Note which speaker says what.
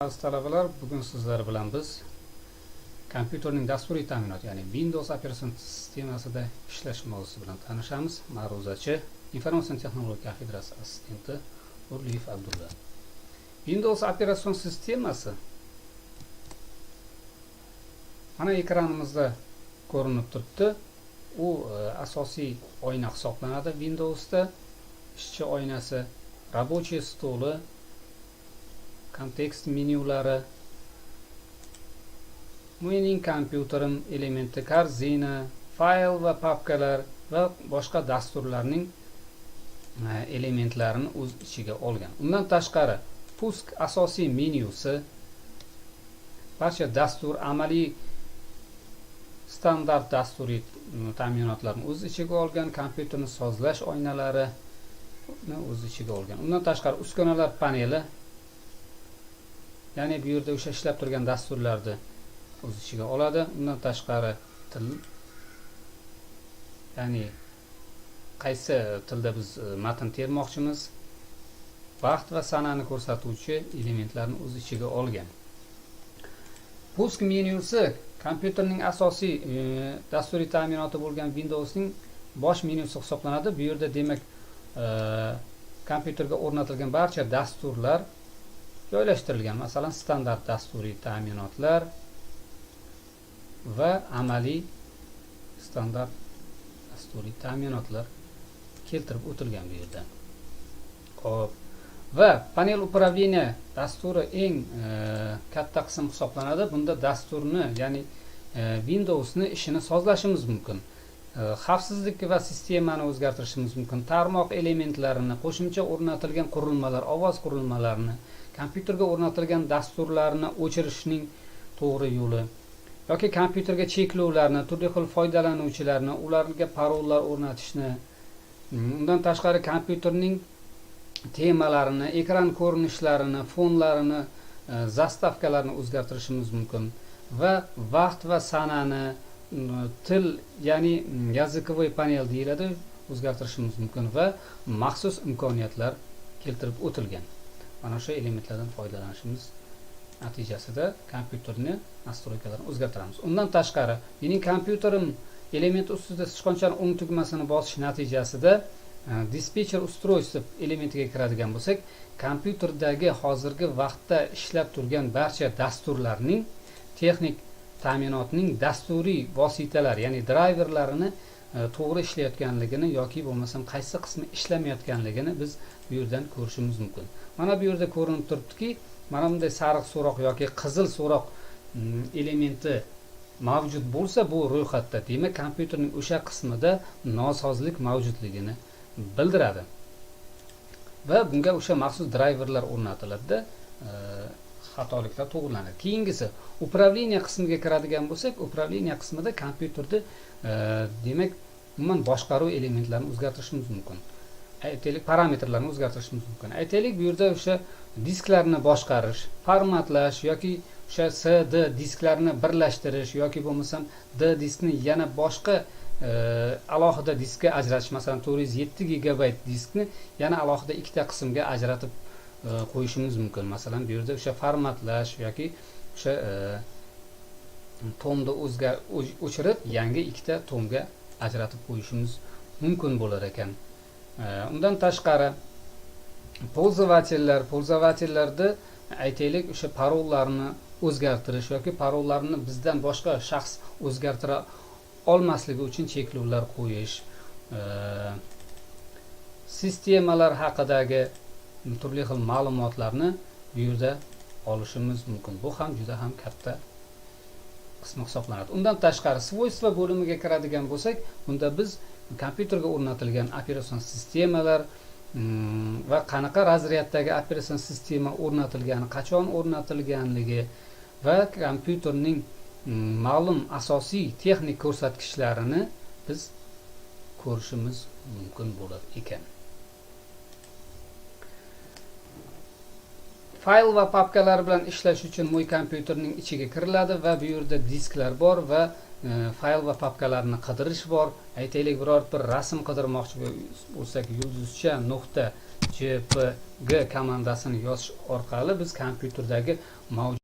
Speaker 1: Aziz talabalar, bugun sizlar bilan biz kompyuterning dasturiy ta'minoti, ya'ni Windows operatsion sistemasida ishlash mavzusi bilan tanishamiz. Ma'ruzachi Informatsion texnologiya kafedrasi assistenti Urliyev Abdulla. Windows operatsion sistemasi mana ekranimizda ko'rinib turibdi. U asosiy oyna hisoblanadi Windowsda. Ishchi oynasi, рабочий stoli, kontekst menyulari, mening kompyuterim elementi, korзина, fayl va papkalar va boshqa dasturlarning elementlarini o'z ichiga olgan. Undan tashqari, pusk asosiy menyusi, barcha dastur, amaliy standart dasturiy ta'minotlarni o'z ichiga olgan, kompyuterni sozlash oynalari o'z ichiga olgan. Undan tashqari, uskunalar paneli, ya'ni bu yerda o'sha ishlab turgan dasturlarni o'z ichiga oladi. Undan tashqari, til, ya'ni qaysi tilda biz matn termoqchimiz, vaqt va sanani ko'rsatuvchi elementlarni o'z ichiga olgan. Pusk menyusi kompyuterning asosiy dasturiy ta'minoti bo'lgan Windowsning bosh menyusi hisoblanadi. Bu yerda demak kompyuterga o'rnatilgan barcha dasturlar joylashtirilgan. Masalan, standart dasturiy ta'minotlar va amaliy standart dasturiy ta'minotlar keltirib o'tilgan bu yerda. Xo'p, va panel upravleniya dasturi eng katta qism hisoblanadi. Bunda dasturni, ya'ni Windowsni ishini sozlashimiz mumkin. Xavfsizlik va sistemani o'zgartirishimiz mumkin. Tarmoq elementlarini, qo'shimcha o'rnatilgan qurilmalar, ovoz qurilmalarini, kompyuterga o'rnatilgan dasturlarni o'chirishning to'g'ri yo'li yoki kompyuterga cheklovlarni, turli xil foydalanuvchilarni, ularga parollar o'rnatishni, undan tashqari kompyuterning temalarini, ekran ko'rinishlarini, fonlarini, zastavkalarni o'zgartirishimiz mumkin va vaqt va sanani, til, ya'ni yazikovый panel deyiladi, o'zgartirishimiz mumkin va maxsus imkoniyatlar keltirib o'tilgan. Mana shu elementlardan foydalanishimiz natijasida kompyuterni nastroykalarini o'zgartiramiz. Undan tashqari, mening kompyuterim element ustida sichqonchaning o'ng tugmasini bosish natijasida dispetcher ustroyство elementiga kiradigan bo'lsak, kompyuterdagi hozirgi vaqtda ishlab turgan barcha dasturlarning texnik ta'minotning dasturiy vositalar, ya'ni driverlarini to'g'ri ishlayotganligini yoki bo'lmasam qaysi qismi ishlamayotganligini biz bu yerdan ko'rishimiz mumkin. Mana bu yerda ko'rinib turibdiki, mana bunday sariq so'roq yoki qizil so'roq elementi mavjud bo'lsa bu ro'yxatda, demak kompyuterning o'sha qismida nosozlik mavjudligini bildiradi. Va bunga o'sha maxsus driverlar o'rnatiladi, xatoliklar to'g'rilanadi. Keyingisi upravleniya qismiga kiradigan bo'lsak, upravleniya qismida kompyuterni demak umuman boshqaruv elementlarini o'zgartirishimiz mumkin. Aytaylik, parametrlarni o'zgartirishimiz mumkin. Aytaylik, bu yerda o'sha disklarni boshqarish, formatlash yoki o'sha SD disklarni birlashtirish yoki bo'lmasam D diskni yana boshqa alohida diskka ajratish, masalan 407 GB diskni yana alohida ikkita qismga ajratib qo'yishimiz mumkin. Masalan, bu yerda o'sha formatlash yoki o'sha tomni o'chirib yangi ikkita tomga ajratib qo'yishimiz mumkin bo'lar ekan. Undan tashqari, pользовательlarda aytaylik, o'sha parollarni o'zgartirish yoki parollarni bizdan boshqa shaxs o'zgartira olmasligi uchun cheklovlar qo'yish, sistemalar haqidagi turli xil ma'lumotlarni bu yerda olishimiz mumkin. Bu ham juda ham katta qismi hisoblanadi. Undan tashqari, svoystva bo'limiga kiradigan bo'lsak, bunda biz kompyuterga o'rnatilgan operatsion sistemalar va qanaqa razryaddagi operatsion sistema o'rnatilgani, qachon o'rnatilganligi va kompyuterning ma'lum asosiy texnik ko'rsatkichlarini biz ko'rishimiz mumkin bo'lar ekan. Fayl va papkalar bilan ishlash uchun mo'y kompyuterning ichiga kiriladi va bu yerda disklar bor va fayl va papkalarni qidirish bor. Aytaylik, biror bir rasm qidirmoqchi bo'lsak, yulduzcha.jpg komandasini yozish orqali biz kompyuterdagi mavjud